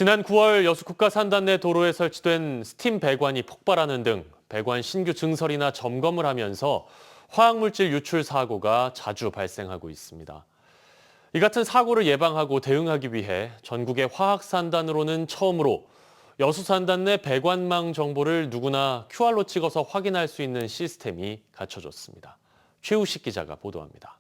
지난 9월 여수 국가산단 내 도로에 설치된 스팀 배관이 폭발하는 등 배관 신규 증설이나 점검을 하면서 화학물질 유출 사고가 자주 발생하고 있습니다. 이 같은 사고를 예방하고 대응하기 위해 전국의 화학산단으로는 처음으로 여수산단 내 배관망 정보를 누구나 QR로 찍어서 확인할 수 있는 시스템이 갖춰졌습니다. 최우식 기자가 보도합니다.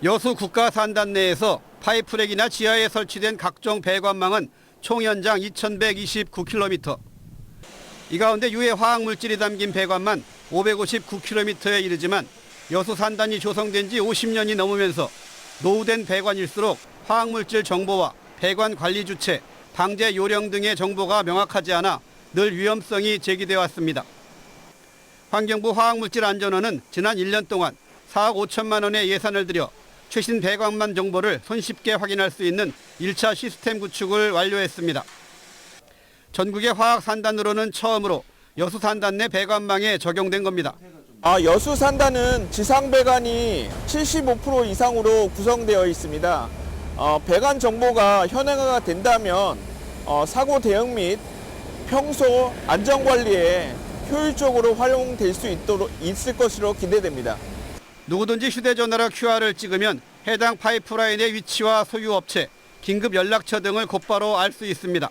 여수 국가산단 내에서 파이프랙이나 지하에 설치된 각종 배관망은 총 연장 2,129km. 이 가운데 유해 화학물질이 담긴 배관만 559km에 이르지만 여수 산단이 조성된 지 50년이 넘으면서 노후된 배관일수록 화학물질 정보와 배관 관리 주체, 방제 요령 등의 정보가 명확하지 않아 늘 위험성이 제기돼 왔습니다. 환경부 화학물질안전원은 지난 1년 동안 4억 5천만 원의 예산을 들여 최신 배관망 정보를 손쉽게 확인할 수 있는 1차 시스템 구축을 완료했습니다. 전국의 화학산단으로는 처음으로 여수산단 내 배관망에 적용된 겁니다. 여수산단은 지상 배관이 75% 이상으로 구성되어 있습니다. 배관 정보가 현행화가 된다면 사고 대응 및 평소 안전관리에 효율적으로 활용될 수 있을 것으로 기대됩니다. 누구든지 휴대전화로 QR을 찍으면 해당 파이프라인의 위치와 소유 업체, 긴급 연락처 등을 곧바로 알 수 있습니다.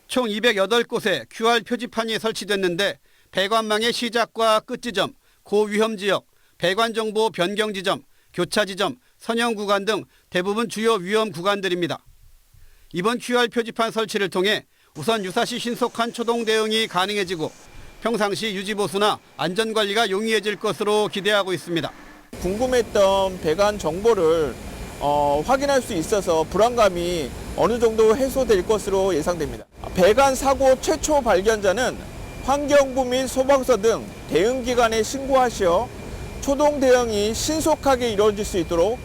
총 208곳에 QR 표지판이 설치됐는데 배관망의 시작과 끝 지점, 고위험 지역, 배관 정보 변경 지점, 교차 지점, 선형 구간 등 대부분 주요 위험 구간들입니다. 이번 QR 표지판 설치를 통해 우선 유사시 신속한 초동 대응이 가능해지고 평상시 유지 보수나 안전 관리가 용이해질 것으로 기대하고 있습니다. 궁금했던 배관 정보를 확인할 수 있어서 불안감이 어느 정도 해소될 것으로 예상됩니다. 배관 사고 최초 발견자는 환경부 및 소방서 등 대응기관에 신고하시어 초동 대응이 신속하게 이루어질 수 있도록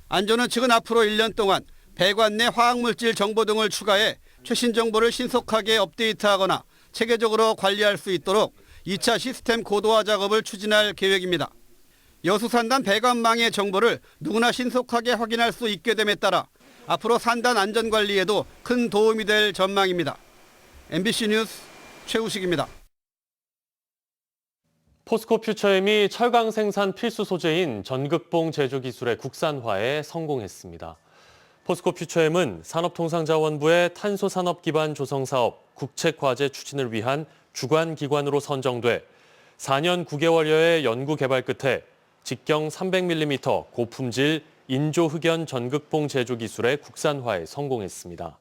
안전원 측은 앞으로 1년 동안 배관 내 화학물질 정보 등을 추가해 최신 정보를 신속하게 업데이트하거나 체계적으로 관리할 수 있도록 2차 시스템 고도화 작업을 추진할 계획입니다. 여수산단 배관망의 정보를 누구나 신속하게 확인할 수 있게 됨에 따라 앞으로 산단 안전관리에도 큰 도움이 될 전망입니다. MBC 뉴스 최우식입니다. 포스코 퓨처엠이 철강 생산 필수 소재인 전극봉 제조 기술의 국산화에 성공했습니다. 포스코 퓨처엠은 산업통상자원부의 탄소 산업 기반 조성 사업 국책화제 추진을 위한 주관 기관으로 선정돼 4년 9개월여의 연구 개발 끝에 직경 300mm 고품질 인조 흑연 전극봉 제조 기술의 국산화에 성공했습니다.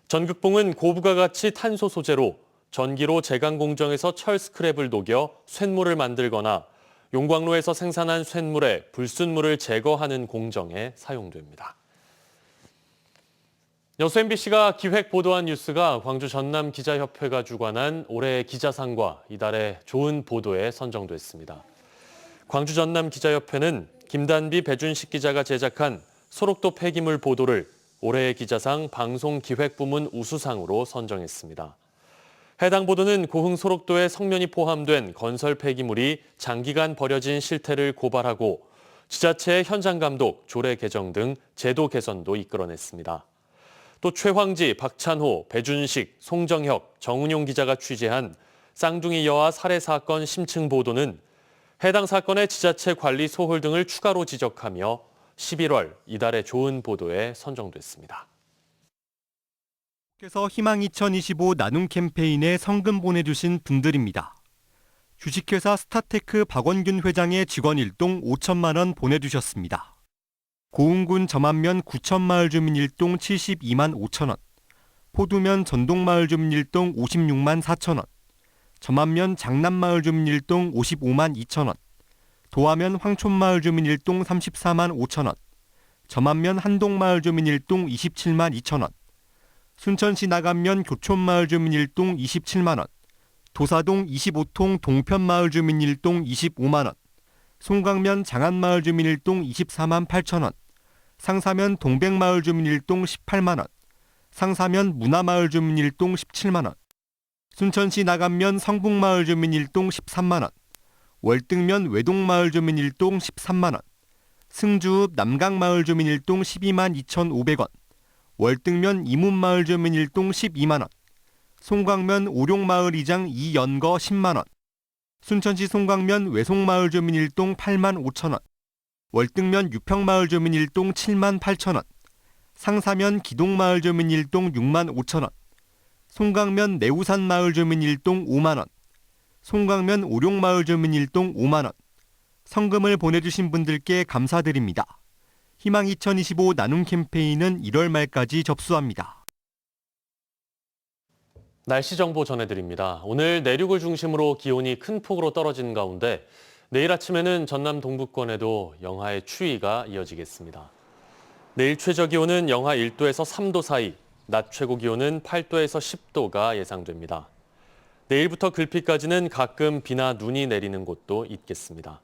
전극봉은 고부가 가치 탄소 소재로 전기로 제강 공정에서 철 스크랩을 녹여 쇳물을 만들거나 용광로에서 생산한 쇳물에 불순물을 제거하는 공정에 사용됩니다. 여수 MBC가 기획 보도한 뉴스가 광주 전남 기자협회가 주관한 올해의 기자상과 이달의 좋은 보도에 선정됐습니다. 광주 전남 기자협회는 김단비, 배준식 기자가 제작한 소록도 폐기물 보도를 올해의 기자상 방송기획부문 우수상으로 선정했습니다. 해당 보도는 고흥 소록도에 성면이 포함된 건설 폐기물이 장기간 버려진 실태를 고발하고 지자체의 현장 감독, 조례 개정 등 제도 개선도 이끌어냈습니다. 또 최황지, 박찬호, 배준식, 송정혁, 정은용 기자가 취재한 쌍둥이 여아 살해 사건 심층 보도는 해당 사건의 지자체 관리 소홀 등을 추가로 지적하며 11월 이달의 좋은 보도에 선정됐습니다. 께서 희망 2025 나눔 캠페인에 성금 보내주신 분들입니다. 주식회사 스타테크 박원균 회장의 직원 일동 5천만 원 보내주셨습니다. 고흥군 점안면 구천마을 주민 일동 72만 5천 원, 포두면 전동마을 주민 일동 56만 4천 원, 점안면 장남마을 주민 일동 55만 2천 원, 도하면 황촌마을 주민 일동 34만 5천 원, 점안면 한동마을 주민 일동 27만 2천 원, 순천시 나간면 교촌마을 주민 일동 27만 원, 도사동 25통 동편마을 주민 일동 25만 원, 송강면 장안마을 주민 일동 24만 8천 원, 상사면 동백마을 주민 일동 18만 원, 상사면 문화마을 주민 일동 17만 원, 순천시 나간면 성북마을 주민 일동 13만 원, 월등면 외동마을 주민 일동 13만 원, 승주읍 남강마을 주민 1동 12만 2,500원, 월등면 이문마을 주민 1동 12만 원, 송광면 오룡마을 이장 이연거 10만 원, 순천시 송광면 외송마을 주민 1동 8만 5천 원, 월등면 유평마을 주민 1동 7만 8천 원, 상사면 기동마을 주민 1동 6만 5천 원, 송광면 내우산마을 주민 1동 5만 원, 송광면 오룡마을 주민 1동 5만 원, 성금을 보내주신 분들께 감사드립니다. 희망 2025 나눔 캠페인은 1월 말까지 접수합니다. 날씨 정보 전해드립니다. 오늘 내륙을 중심으로 기온이 큰 폭으로 떨어지는 가운데 내일 아침에는 전남 동부권에도 영하의 추위가 이어지겠습니다. 내일 최저 기온은 영하 1도에서 3도 사이, 낮 최고 기온은 8도에서 10도가 예상됩니다. 내일부터 글피까지는 가끔 비나 눈이 내리는 곳도 있겠습니다.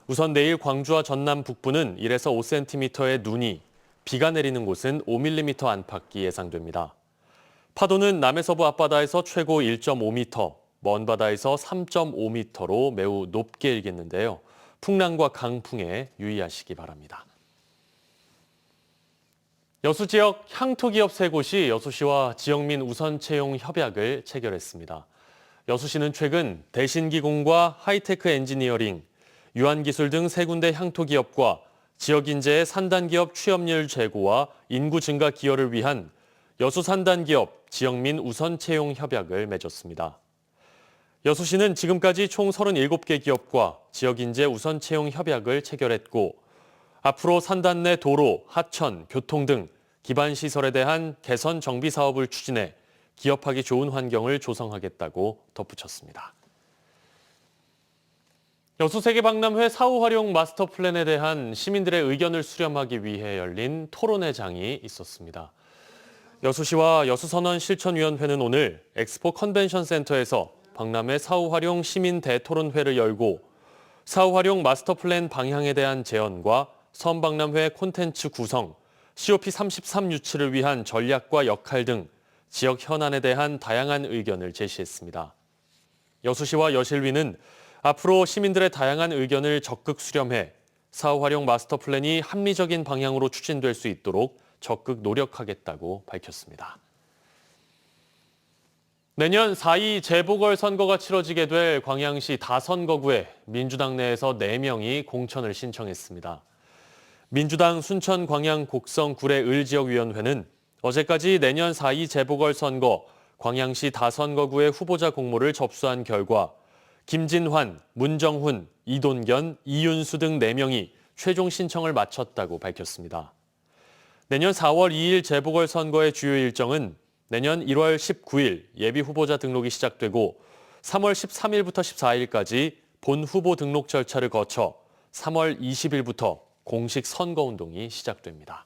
우선 내일 광주와 전남 북부는 1에서 5cm의 눈이, 비가 내리는 곳은 5mm 안팎이 예상됩니다. 파도는 남해서부 앞바다에서 최고 1.5m, 먼 바다에서 3.5m로 매우 높게 일겠는데요. 풍랑과 강풍에 유의하시기 바랍니다. 여수 지역 향토기업 3곳이 여수시와 지역민 우선 채용 협약을 체결했습니다. 여수시는 최근 대신기공과 하이테크 엔지니어링, 유한기술 등 3군데 향토기업과 지역인재의 산단기업 취업률 제고와 인구 증가 기여를 위한 여수 산단기업 지역민 우선 채용 협약을 맺었습니다. 여수시는 지금까지 총 37개 기업과 지역인재 우선 채용 협약을 체결했고 앞으로 산단 내 도로, 하천, 교통 등 기반시설에 대한 개선 정비 사업을 추진해 기업하기 좋은 환경을 조성하겠다고 덧붙였습니다. 여수 세계박람회 사후 활용 마스터 플랜에 대한 시민들의 의견을 수렴하기 위해 열린 토론회장이 있었습니다. 여수시와 여수선언 실천위원회는 오늘 엑스포 컨벤션 센터에서 박람회 사후 활용 시민 대토론회를 열고 사후 활용 마스터 플랜 방향에 대한 제언과 선박람회 콘텐츠 구성, COP33 유치를 위한 전략과 역할 등 지역 현안에 대한 다양한 의견을 제시했습니다. 여수시와 여실위는 앞으로 시민들의 다양한 의견을 적극 수렴해 사후 활용 마스터 플랜이 합리적인 방향으로 추진될 수 있도록 적극 노력하겠다고 밝혔습니다. 내년 4.2 재보궐선거가 치러지게 될 광양시 다선거구에 민주당 내에서 4명이 공천을 신청했습니다. 민주당 순천 광양 곡성 구례 을지역위원회는 어제까지 내년 4.2 재보궐선거 광양시 다선거구의 후보자 공모를 접수한 결과 김진환, 문정훈, 이돈견, 이윤수 등 4명이 최종 신청을 마쳤다고 밝혔습니다. 내년 4월 2일 재보궐선거의 주요 일정은 내년 1월 19일 예비후보자 등록이 시작되고 3월 13일부터 14일까지 본 후보 등록 절차를 거쳐 3월 20일부터 공식 선거운동이 시작됩니다.